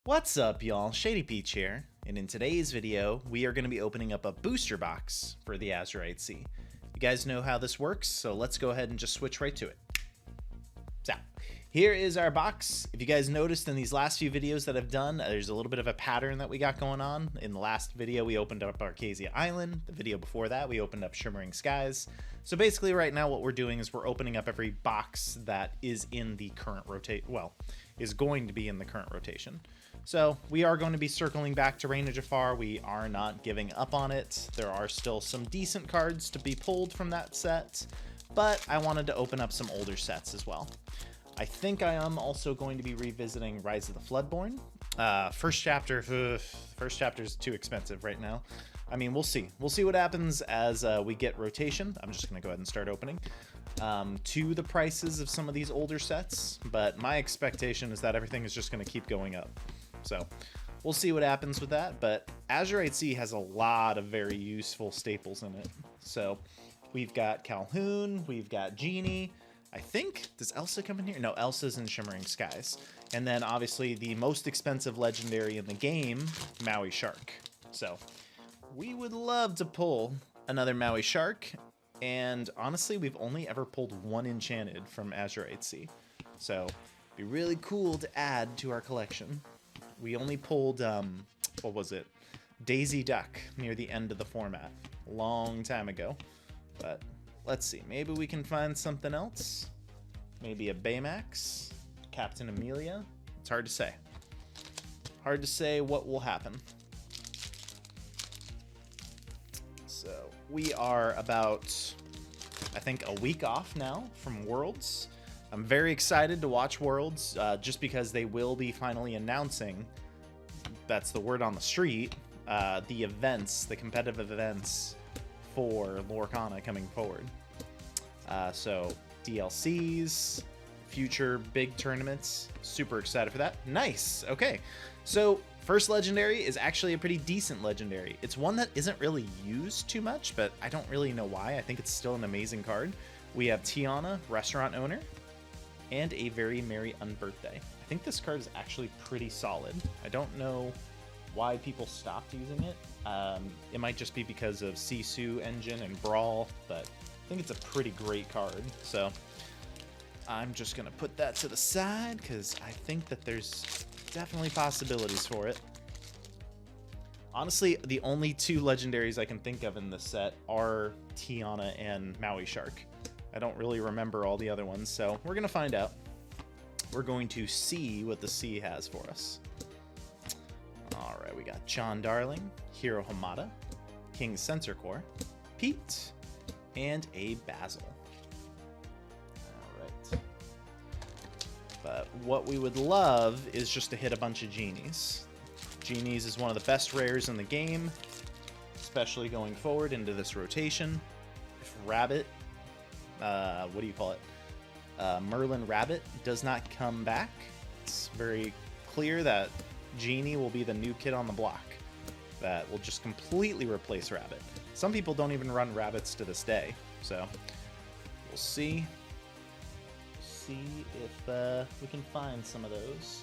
What's up, y'all? shadypeach here, and in today's video, we are going to be opening up a booster box for the Azurite C. You guys know how this works, so let's go ahead and just switch right to it. So, here is our box. If you guys noticed in these last few videos that I've done, there's a little bit of a pattern that we got going on. In the last video, we opened up Arcasia Island. The video before that, we opened up Shimmering Skies. So basically right now what we're doing is we're opening up every box that is in the current is going to be in the current rotation. So we are going to be circling back to Reign of Jafar. We are not giving up on it. There are still some decent cards to be pulled from that set, but I wanted to open up some older sets as well. I think I am also going to be revisiting Rise of the Floodborn. First chapter is too expensive right now. I mean, we'll see. We'll see what happens as we get rotation. I'm just going to go ahead and start opening to the prices of some of these older sets, but my expectation is that everything is just going to keep going up. So we'll see what happens with that, but Azurite C has a lot of very useful staples in it. So we've got Calhoun, we've got Genie. I think, does Elsa come in here? No, Elsa's in Shimmering Skies. And then obviously the most expensive legendary in the game, Maui Shark. So we would love to pull another Maui Shark. And honestly, we've only ever pulled one enchanted from Azurite C. So it'd be really cool to add to our collection. We only pulled, what was it? Daisy Duck near the end of the format. A long time ago. But let's see. Maybe we can find something else. Maybe a Baymax. Captain Amelia. It's hard to say. Hard to say what will happen. So we are about, I think, a week off now from Worlds. I'm very excited to watch Worlds just because they will be finally announcing, that's the word on the street, the events, the competitive events for Lorcana coming forward. So DLCs, future big tournaments, super excited for that. Nice. Okay. So first legendary is actually a pretty decent legendary. It's one that isn't really used too much, but I don't really know why. I think it's still an amazing card. We have Tiana, restaurant owner, and a very merry unbirthday. I think this card is actually pretty solid. I don't know why people stopped using it. It might just be because of Sisu engine and Brawl, but I think it's a pretty great card. So I'm just gonna put that to the side because I think that there's definitely possibilities for it. Honestly, the only two legendaries I can think of in this set are Tiana and Maui Shark. I don't really remember all the other ones, so we're gonna find out. We're going to see what the sea has for us. All right, we got John Darling, Hiro Hamada, King Sensor Core, Pete, and a Basil. All right. But what we would love is just to hit a bunch of Genies. Genies is one of the best rares in the game, especially going forward into this rotation. If Rabbit, what do you call it? Merlin Rabbit does not come back, it's very clear that Genie will be the new kid on the block that will just completely replace Rabbit. Some people don't even run Rabbits to this day, so we'll see. See if we can find some of those.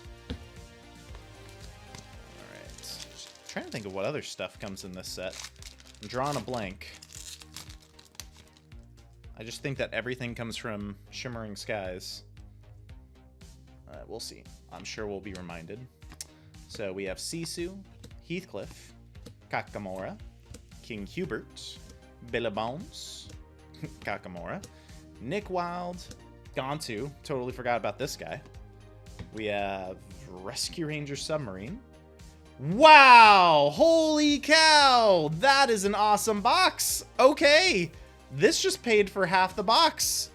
Alright, just trying to think of what other stuff comes in this set. I'm drawing a blank. I just think that everything comes from Shimmering Skies. We'll see. I'm sure we'll be reminded. So we have Sisu, Heathcliff, Kakamora, King Hubert, Billabons, Kakamora, Nick Wild, Gontu, totally forgot about this guy. We have Rescue Ranger Submarine. Wow! Holy cow! That is an awesome box! Okay! This just paid for half the box.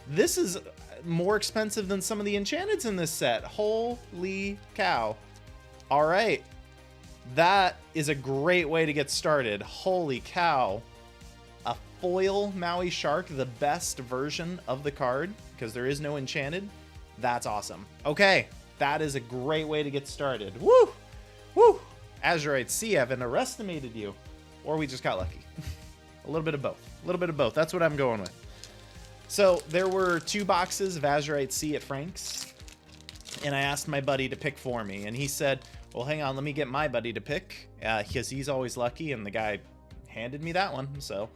This is more expensive than some of the enchanteds in this set. Holy cow. All right. That is a great way to get started. Holy cow. A foil Maui Shark, the best version of the card, because there is no enchanted. That's awesome. Okay. That is a great way to get started. Woo! Woo! Azurite C, haven't underestimated you. Or we just got lucky. A little bit of both. A little bit of both. That's what I'm going with. So there were 2 boxes of Azurite C at Frank's, and I asked my buddy to pick for me, and he said, Well, hang on. Let me get my buddy to pick, because he's always lucky, and the guy handed me that one. So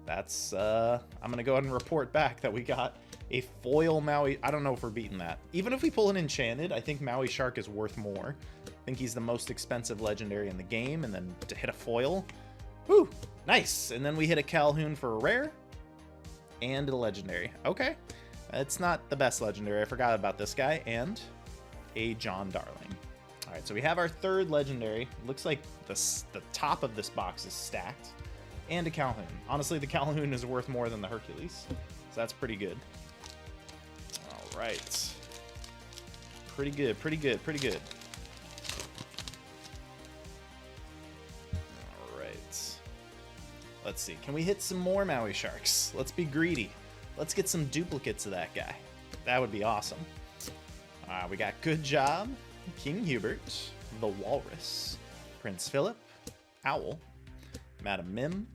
that's, I'm going to go ahead and report back that we got a foil Maui. I don't know if we're beating that. Even if we pull an enchanted, I think Maui Shark is worth more. I think he's the most expensive legendary in the game, and then to hit a foil, woo, nice. And then we hit a Calhoun for a rare and a legendary. Okay, it's not the best legendary. I forgot about this guy, and a John Darling. All right, so we have our third legendary. Looks like the top of this box is stacked, and a Calhoun. Honestly, the Calhoun is worth more than the Hercules, so that's pretty good. All right, pretty good, pretty good, pretty good. All right, let's see. Can we hit some more Maui Sharks? Let's be greedy. Let's get some duplicates of that guy. That would be awesome. We got Good Job, King Hubert, the Walrus, Prince Philip, Owl, Madam Mim,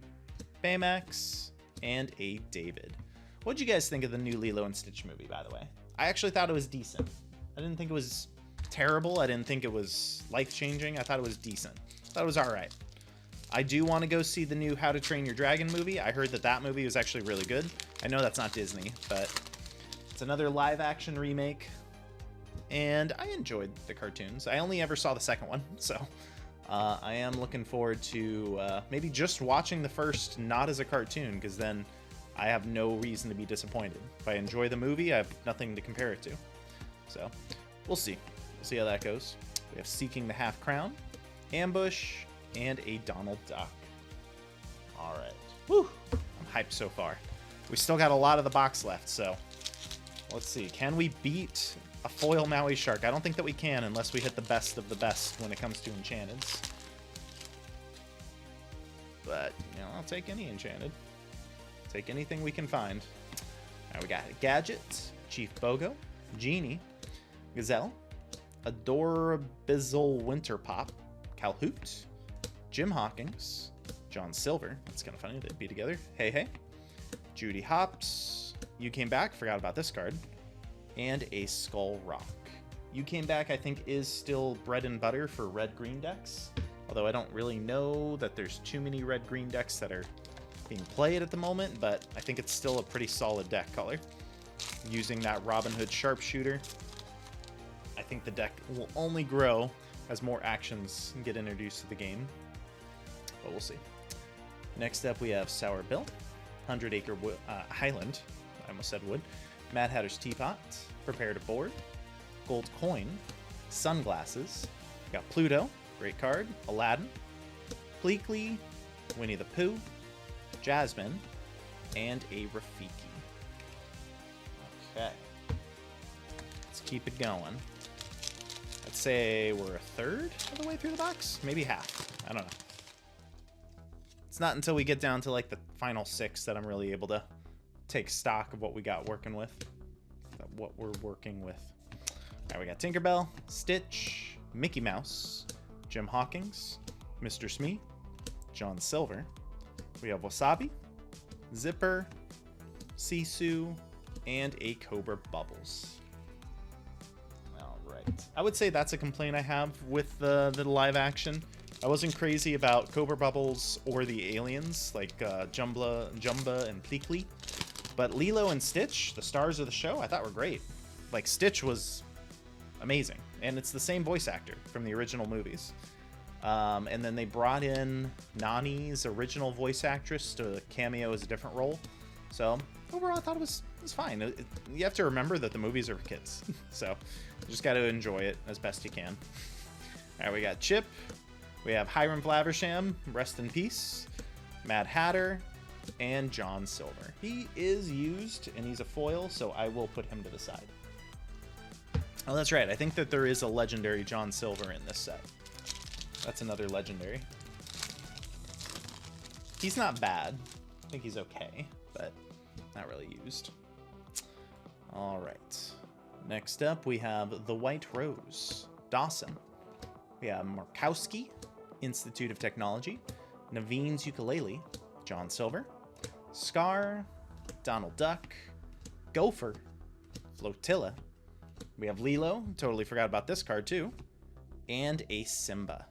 Baymax, and a David. What'd you guys think of the new Lilo and Stitch movie, by the way? I actually thought it was decent. I didn't think it was terrible. I didn't think it was life-changing. I thought it was decent. I thought it was all right. I do want to go see the new How to Train Your Dragon movie. I heard that that movie was actually really good. I know that's not Disney, but it's another live-action remake, and I enjoyed the cartoons. I only ever saw the second one, so I am looking forward to maybe just watching the first not as a cartoon, because then I have no reason to be disappointed. If I enjoy the movie, I have nothing to compare it to. So we'll see. We'll see how that goes. We have Seeking the Half Crown, Ambush, and a Donald Duck. All right. Woo! I'm hyped so far. We still got a lot of the box left, so let's see. Can we beat a foil Maui Shark? I don't think that we can unless we hit the best of the best when it comes to enchanteds. But, you know, I'll take any enchanted. Take anything we can find. All right, we got Gadget, Chief Bogo, Genie, Gazelle, Adorabizzle Winterpop, Calhoot, Jim Hawkins, John Silver. That's kind of funny they'd be together. Hey Hey, Judy Hopps. You Came Back. Forgot about this card. And a Skull Rock. You Came Back, I think, is still bread and butter for red-green decks. Although I don't really know that there's too many red-green decks that are being played at the moment, but I think it's still a pretty solid deck color. Using that Robin Hood Sharpshooter, I think the deck will only grow as more actions get introduced to the game. But we'll see. Next up, we have Sour Bill, 100 Acre Highland, I almost said wood, Mad Hatter's Teapot, Prepare to Board, Gold Coin, Sunglasses, we got Pluto, great card, Aladdin, Pleakley, Winnie the Pooh, Jasmine, and a Rafiki. Okay. Let's keep it going. I'd say we're a third of the way through the box? Maybe half. I don't know. It's not until we get down to like the final 6 that I'm really able to take stock of what we got working with. What we're working with. Alright, we got Tinkerbell, Stitch, Mickey Mouse, Jim Hawkins, Mr. Smee, John Silver. We have Wasabi, Zipper, Sisu, and a Cobra Bubbles. Alright. I would say that's a complaint I have with the live action. I wasn't crazy about Cobra Bubbles or the aliens, like Jumba and Pleakley. But Lilo and Stitch, the stars of the show, I thought were great. Like, Stitch was amazing. And it's the same voice actor from the original movies. And then they brought in Nani's original voice actress to cameo as a different role. So overall, I thought it was fine. You have to remember that the movies are for kids. So you just got to enjoy it as best you can. All right, we got Chip. We have Hiram Flaversham, rest in peace. Mad Hatter, and John Silver. He is used, and he's a foil, so I will put him to the side. Oh, that's right. I think that there is a legendary John Silver in this set. That's another legendary. He's not bad. I think he's okay, but not really used. All right. Next up, we have the White Rose, Dawson. We have Markowski, Institute of Technology, Naveen's Ukulele, John Silver, Scar, Donald Duck, Gopher, Flotilla. We have Lilo, totally forgot about this card too, and a Simba.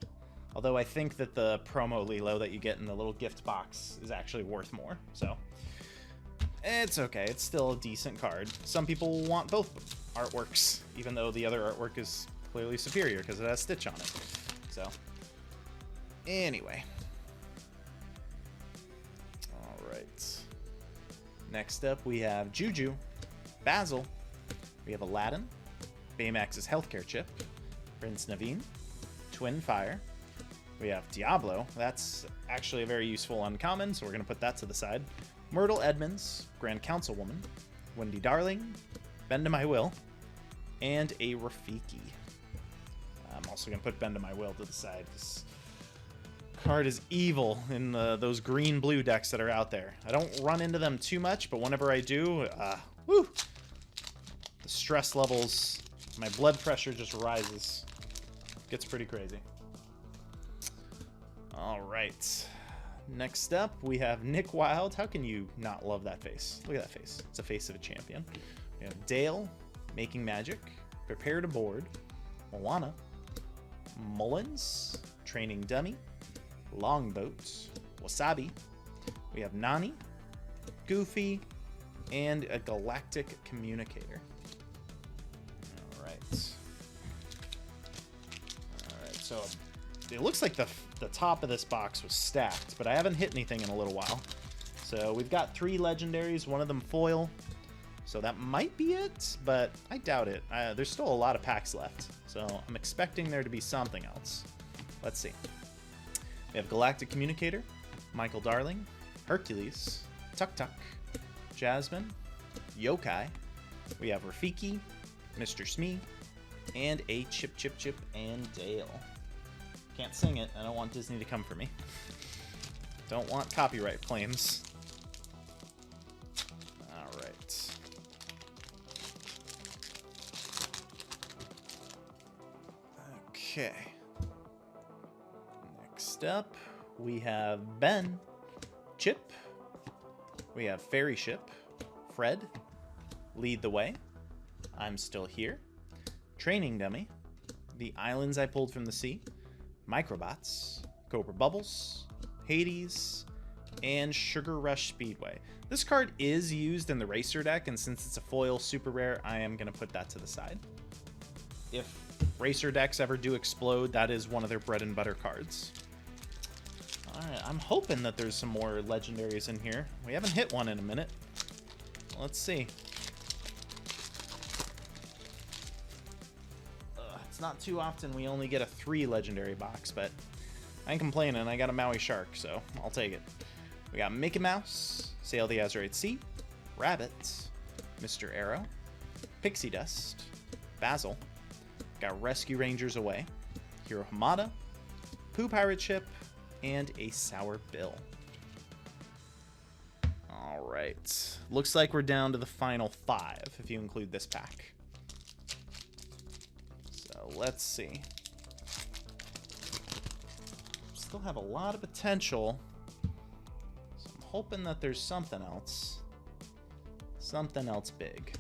Although I think that the promo Lilo that you get in the little gift box is actually worth more. So it's okay. It's still a decent card. Some people want both artworks, even though the other artwork is clearly superior because it has Stitch on it. So anyway. All right. Next up, we have Juju, Basil. We have Aladdin, Baymax's healthcare chip, Prince Naveen, Twin Fire. We have Diablo. That's actually a very useful uncommon, so we're going to put that to the side. Myrtle Edmonds, Grand Councilwoman, Wendy Darling, Bend to My Will, and a Rafiki. I'm also going to put Bend to My Will to the side. This card is evil in those green-blue decks that are out there. I don't run into them too much, but whenever I do, woo! The stress levels, my blood pressure just rises. Gets pretty crazy. All right. Next up, we have Nick Wilde. How can you not love that face? Look at that face. It's the face of a champion. We have Dale, Making Magic, Prepare to Board, Moana, Mullins, Training Dummy, Longboat, Wasabi. We have Nani, Goofy, and a Galactic Communicator. All right. So it looks like the top of this box was stacked, but I haven't hit anything in a little while. So we've got 3 legendaries, one of them foil. So that might be it, but I doubt it. There's still a lot of packs left, so I'm expecting there to be something else. Let's see. We have Galactic Communicator, Michael Darling, Hercules, Tuk Tuk, Jasmine, Yokai. We have Rafiki, Mr. Smee, and a Chip Chip Chip and Dale. Can't sing it. I don't want Disney to come for me. Don't want copyright claims. All right. Okay. Next up, we have Ben, Chip. We have Fairy Ship, Fred, Lead the Way, I'm Still Here, Training Dummy, The Islands I Pulled from the Sea, Microbots, Cobra Bubbles, Hades, and Sugar Rush Speedway. This card is used in the Racer deck, and since it's a foil super rare, I am going to put that to the side. If Racer decks ever do explode, that is one of their bread and butter cards. Alright, I'm hoping that there's some more legendaries in here. We haven't hit one in a minute. Let's see. It's not too often we only get a 3 legendary box, but I ain't complaining. I got a Maui Shark, so I'll take it. We got Mickey Mouse, Sail the Azurite Sea, Rabbit, Mr. Arrow, Pixie Dust, Basil, got Rescue Rangers Away, Hero Hamada, Pooh Pirate Ship, and a Sour Bill. Alright. Looks like we're down to the final 5, if you include this pack. So let's see. Still have a lot of potential. So I'm hoping that there's something else. Something else big.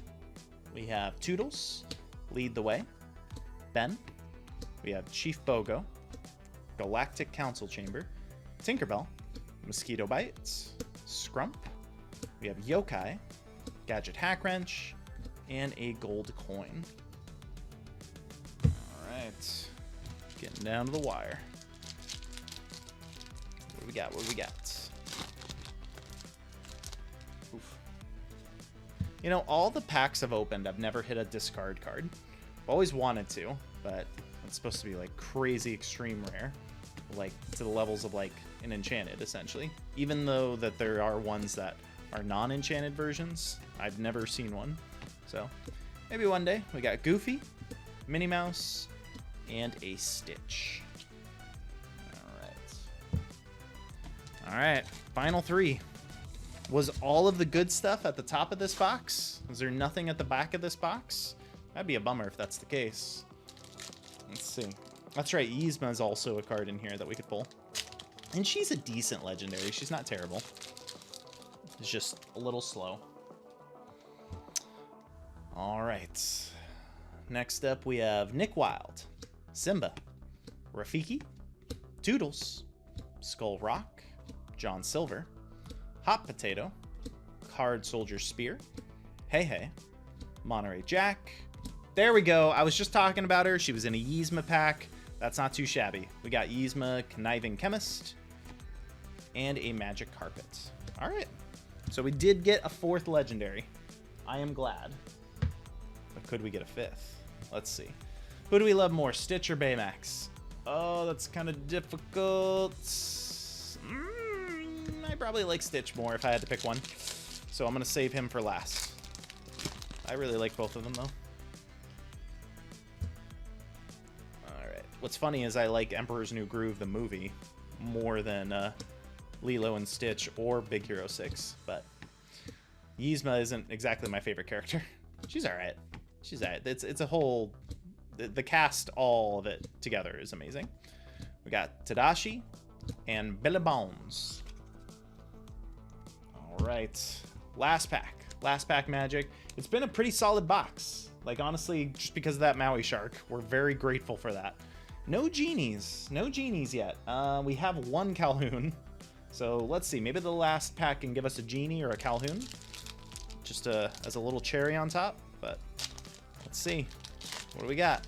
We have Toodles, Lead the Way, Ben. We have Chief Bogo, Galactic Council Chamber, Tinkerbell, Mosquito Bites, Scrump. We have Yokai, Gadget Hack Wrench, and a gold coin. Alright. Getting down to the wire. What do we got? What do we got? Oof. You know, all the packs I've opened, I've never hit a discard card. I've always wanted to, but it's supposed to be like crazy extreme rare. Like to the levels of like an enchanted, essentially. Even though that there are ones that are non-enchanted versions, I've never seen one. So maybe one day. We got Goofy, Minnie Mouse, and a Stitch. Alright, final 3. Was all of the good stuff at the top of this box? Is there nothing at the back of this box? That'd be a bummer if that's the case. Let's see. That's right, Yzma is also a card in here that we could pull. And she's a decent legendary. She's not terrible. It's just a little slow. Alright. Next up, we have Nick Wilde, Simba, Rafiki, Toodles, Skull Rock, John Silver, Hot Potato, Card Soldier Spear, Hey Hey, Monterey Jack. There we go. I was just talking about her. She was in a Yzma pack. That's not too shabby. We got Yzma, Conniving Chemist, and a Magic Carpet. All right. So we did get a 4th legendary. I am glad. But could we get a 5th? Let's see. Who do we love more, Stitch or Baymax? Oh, that's kind of difficult. I probably like Stitch more if I had to pick one. So I'm going to save him for last. I really like both of them, though. Alright. What's funny is I like Emperor's New Groove, the movie, more than Lilo and Stitch or Big Hero 6. But Yzma isn't exactly my favorite character. She's alright. She's alright. It's a whole... The cast, all of it together is amazing. We got Tadashi and Billabongs. Alright. Last pack. Last pack magic. It's been a pretty solid box. Like, honestly, just because of that Maui Shark, we're very grateful for that. No genies. No genies yet. We have one Calhoun. So, let's see. Maybe the last pack can give us a genie or a Calhoun. Just as a little cherry on top. But, let's see. What do we got?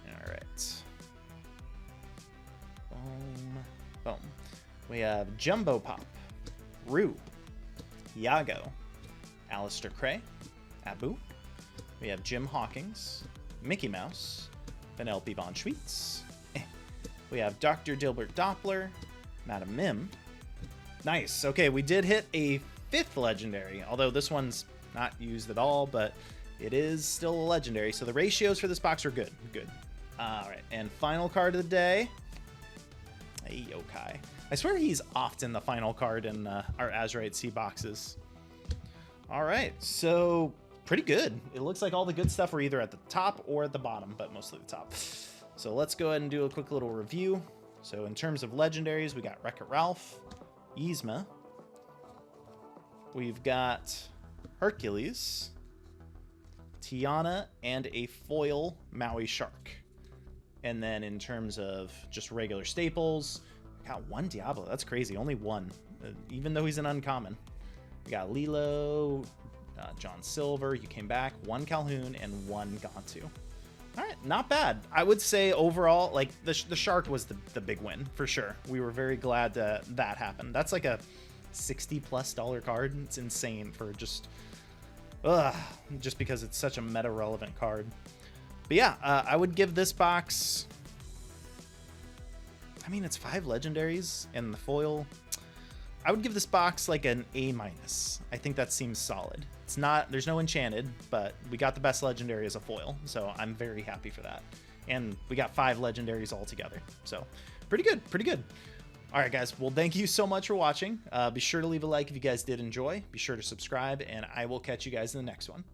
All right. Boom. Boom. We have Jumbo Pop, Rue, Yago, Alistair Cray, Abu. We have Jim Hawkins, Mickey Mouse, Penelope Von Schweetz. We have Dr. Dilbert Doppler, Madam Mim. Nice. Okay, we did hit a 5th legendary, although this one's not used at all, but it is still a legendary, so the ratios for this box are good. Good. All right, and final card of the day, a Yokai. I swear he's often the final card in our Azurite Sea boxes. All right, so pretty good. It looks like all the good stuff are either at the top or at the bottom, but mostly the top. So let's go ahead and do a quick little review. So in terms of legendaries, we got Wreck-It Ralph, Yzma, we've got Hercules, Tiana, and a foil Maui Shark. And then in terms of just regular staples, we got one Diablo. That's crazy. Only one, even though he's an uncommon. We got Lilo, John Silver, You Came Back, one Calhoun, and one Gantu. All right, not bad. I would say overall, like the Shark was the big win for sure. We were very glad that happened. That's like a $60+ card. It's insane for just because it's such a meta relevant card. But yeah, I would give this box, I mean, it's 5 legendaries and the foil. I would give this box like an A-. I think that seems solid. It's not, there's no enchanted, but we got the best legendary as a foil, so I'm very happy for that. And we got 5 legendaries all together, so pretty good, pretty good. All right, guys. Well, thank you so much for watching. Be sure to leave a like if you guys did enjoy. Be sure to subscribe, and I will catch you guys in the next one.